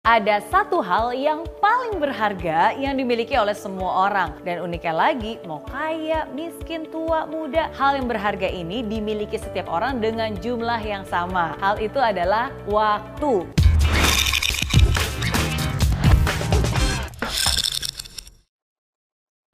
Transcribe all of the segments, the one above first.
Ada satu hal yang paling berharga yang dimiliki oleh semua orang. Dan uniknya lagi, mau kaya, miskin, tua, muda, hal yang berharga ini dimiliki setiap orang dengan jumlah yang sama. Hal itu adalah waktu.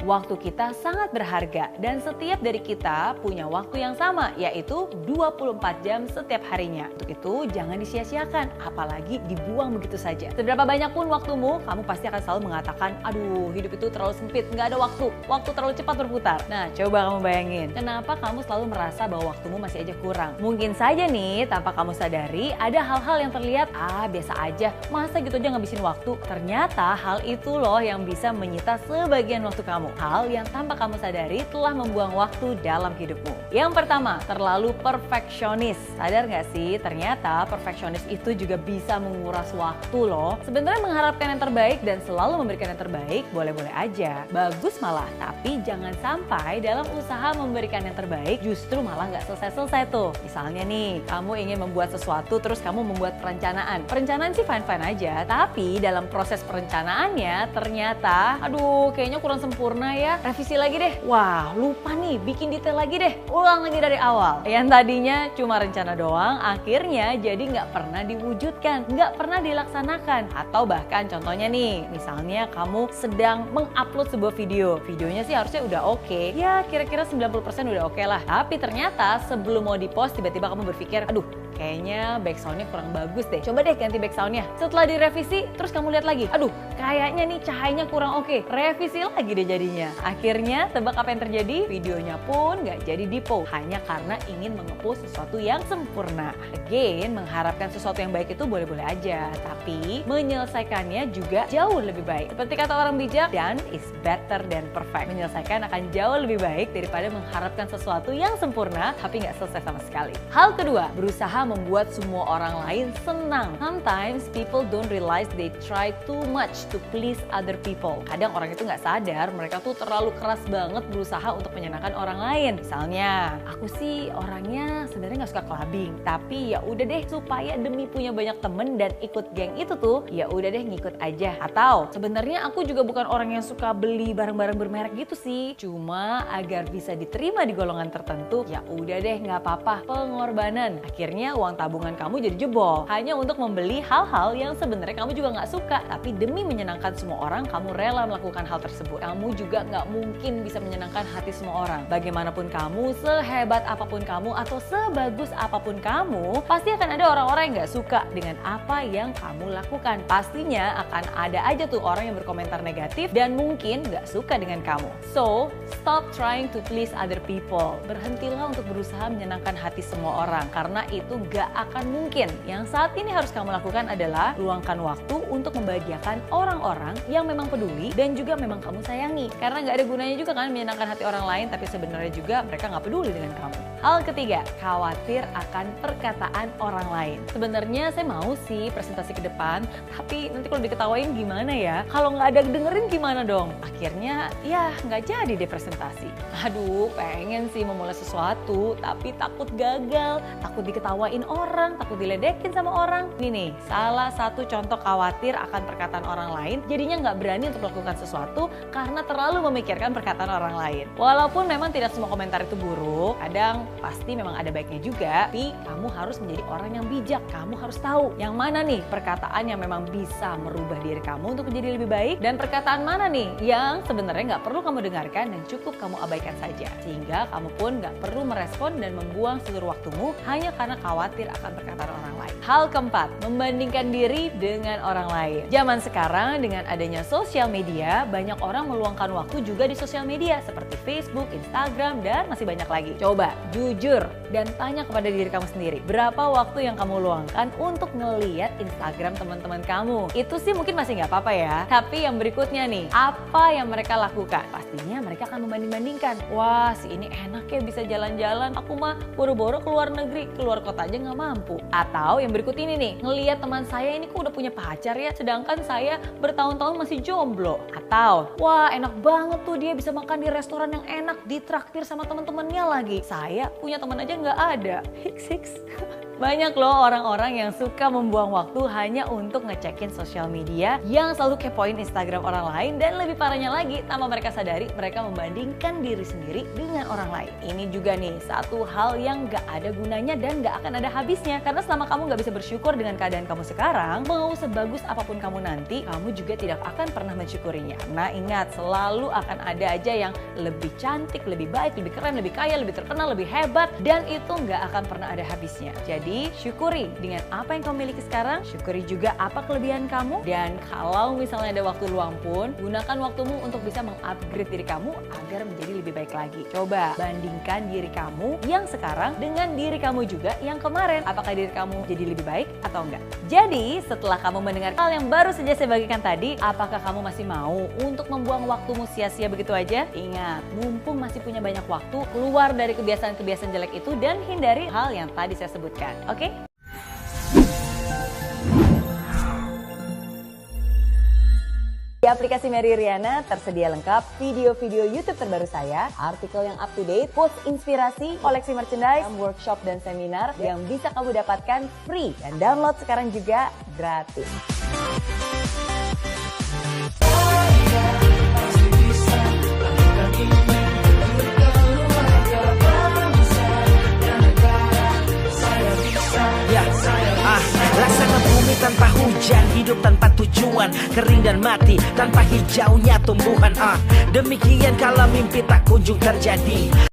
Waktu kita sangat berharga dan setiap dari kita punya waktu yang sama, yaitu 24 jam setiap harinya. Untuk itu jangan disia-siakan, apalagi dibuang begitu saja. Seberapa banyak pun waktumu, kamu pasti akan selalu mengatakan, aduh hidup itu terlalu sempit, nggak ada waktu terlalu cepat berputar. Nah coba kamu bayangin, kenapa kamu selalu merasa bahwa waktumu masih aja kurang? Mungkin saja nih, tanpa kamu sadari, ada hal-hal yang terlihat, biasa aja, masa gitu aja ngabisin waktu. Ternyata hal itu loh yang bisa menyita sebagian waktu kamu. Hal yang tanpa kamu sadari telah membuang waktu dalam hidupmu. Yang pertama, terlalu perfeksionis. Sadar gak sih? Ternyata perfeksionis itu juga bisa menguras waktu loh. Sebenarnya mengharapkan yang terbaik dan selalu memberikan yang terbaik boleh-boleh aja. Bagus malah, tapi jangan sampai dalam usaha memberikan yang terbaik justru malah gak selesai-selesai tuh. Misalnya nih, kamu ingin membuat sesuatu terus kamu membuat perencanaan. Perencanaan sih fine-fine aja, tapi dalam proses perencanaannya ternyata, kayaknya kurang sempurna ya, revisi lagi deh. Wah, lupa nih, bikin detail lagi deh. Ulang lagi dari awal. Yang tadinya cuma rencana doang, akhirnya jadi nggak pernah diwujudkan, nggak pernah dilaksanakan. Atau bahkan contohnya nih, misalnya kamu sedang mengupload sebuah video. Videonya sih harusnya udah oke. Ya, kira-kira 90% udah oke lah. Tapi ternyata sebelum mau di-post, tiba-tiba kamu berpikir, kayaknya backsoundnya kurang bagus deh. Coba deh ganti backsoundnya. Setelah direvisi, terus kamu lihat lagi. Kayaknya nih cahayanya kurang oke. Revisi lagi deh jadinya. Akhirnya tebak apa yang terjadi? Videonya pun nggak jadi di-post. Hanya karena ingin mengepost sesuatu yang sempurna. Again, mengharapkan sesuatu yang baik itu boleh-boleh aja. Tapi menyelesaikannya juga jauh lebih baik. Seperti kata orang bijak, done is better than perfect. Menyelesaikan akan jauh lebih baik daripada mengharapkan sesuatu yang sempurna tapi nggak selesai sama sekali. Hal kedua, berusaha membuat semua orang lain senang. Sometimes people don't realize they try too much to please other people. Kadang orang itu nggak sadar mereka tuh terlalu keras banget berusaha untuk menyenangkan orang lain. Misalnya, aku sih orangnya sebenarnya nggak suka clubbing, tapi ya udah deh supaya demi punya banyak temen dan ikut geng itu tuh, ya udah deh ngikut aja. Atau sebenarnya aku juga bukan orang yang suka beli barang-barang bermerek gitu sih. Cuma agar bisa diterima di golongan tertentu, ya udah deh nggak apa-apa, pengorbanan. Akhirnya uang tabungan kamu jadi jebol hanya untuk membeli hal-hal yang sebenarnya kamu juga nggak suka, tapi demi menyenangkan semua orang kamu rela melakukan hal tersebut. Kamu juga nggak mungkin bisa menyenangkan hati semua orang. Bagaimanapun kamu, sehebat apapun kamu atau sebagus apapun kamu, pasti akan ada orang-orang yang nggak suka dengan apa yang kamu lakukan. Pastinya akan ada aja tuh orang yang berkomentar negatif dan mungkin nggak suka dengan kamu. So, stop trying to please other people. Berhentilah untuk berusaha menyenangkan hati semua orang karena itu gak akan mungkin. Yang saat ini harus kamu lakukan adalah luangkan waktu untuk membahagiakan orang-orang yang memang peduli dan juga memang kamu sayangi. Karena gak ada gunanya juga kan menyenangkan hati orang lain tapi sebenarnya juga mereka gak peduli dengan kamu. Hal ketiga, khawatir akan perkataan orang lain. Sebenarnya saya mau sih presentasi ke depan, tapi nanti kalau diketawain gimana ya? Kalau nggak ada dengerin gimana dong? Akhirnya ya nggak jadi deh presentasi. Pengen sih memulai sesuatu, tapi takut gagal, takut diketawain orang, takut diledekin sama orang. Ini nih, salah satu contoh khawatir akan perkataan orang lain, jadinya nggak berani untuk melakukan sesuatu karena terlalu memikirkan perkataan orang lain. Walaupun memang tidak semua komentar itu buruk, kadang pasti memang ada baiknya juga, tapi kamu harus menjadi orang yang bijak. Kamu harus tahu yang mana nih perkataan yang memang bisa merubah diri kamu untuk menjadi lebih baik, dan perkataan mana nih yang sebenarnya nggak perlu kamu dengarkan dan cukup kamu abaikan saja. Sehingga kamu pun nggak perlu merespon dan membuang seluruh waktumu hanya karena khawatir akan perkataan orang lain. Hal keempat, membandingkan diri dengan orang lain. Zaman sekarang dengan adanya sosial media, banyak orang meluangkan waktu juga di sosial media seperti Facebook, Instagram, dan masih banyak lagi. Coba jujur dan tanya kepada diri kamu sendiri, berapa waktu yang kamu luangkan untuk ngeliat Instagram teman-teman kamu? Itu sih mungkin masih nggak apa-apa ya. Tapi yang berikutnya nih, apa yang mereka lakukan? Pastinya mereka akan membanding-bandingkan. Wah, si ini enak ya bisa jalan-jalan, aku mah boro-boro keluar negeri, keluar kota aja nggak mampu. Atau Atau yang berikut ini nih, ngelihat teman saya ini kok udah punya pacar ya, sedangkan saya bertahun-tahun masih jomblo. Atau, wah enak banget tuh dia bisa makan di restoran yang enak, ditraktir sama teman-temannya lagi. Saya punya teman aja nggak ada. Hiks. Banyak loh orang-orang yang suka membuang waktu hanya untuk ngecekin sosial media, yang selalu kepoin Instagram orang lain, dan lebih parahnya lagi, tanpa mereka sadari mereka membandingkan diri sendiri dengan orang lain. Ini juga nih satu hal yang gak ada gunanya dan gak akan ada habisnya, karena selama kamu gak bisa bersyukur dengan keadaan kamu sekarang, mau sebagus apapun kamu nanti, kamu juga tidak akan pernah mensyukurinya. Nah ingat, selalu akan ada aja yang lebih cantik, lebih baik, lebih keren, lebih kaya, lebih terkenal, lebih hebat, dan itu gak akan pernah ada habisnya. Jadi syukuri dengan apa yang kamu miliki sekarang, syukuri juga apa kelebihan kamu, dan kalau misalnya ada waktu luang pun, gunakan waktumu untuk bisa mengupgrade diri kamu agar menjadi lebih baik lagi. Coba bandingkan diri kamu yang sekarang dengan diri kamu juga yang kemarin. Apakah diri kamu jadi lebih baik atau enggak? Jadi setelah kamu mendengar hal yang baru saja saya bagikan tadi, apakah kamu masih mau untuk membuang waktumu sia-sia begitu aja? Ingat, mumpung masih punya banyak waktu, keluar dari kebiasaan-kebiasaan jelek itu dan hindari hal yang tadi saya sebutkan. Oke? Di aplikasi Mary Riana tersedia lengkap video-video YouTube terbaru saya, artikel yang up to date, quotes inspirasi, koleksi merchandise, workshop dan seminar yang bisa kamu dapatkan free dan download sekarang juga gratis. Laksana bumi tanpa hujan, hidup tanpa tujuan, kering dan mati tanpa hijaunya tumbuhan. Demikian kalau mimpi tak kunjung terjadi.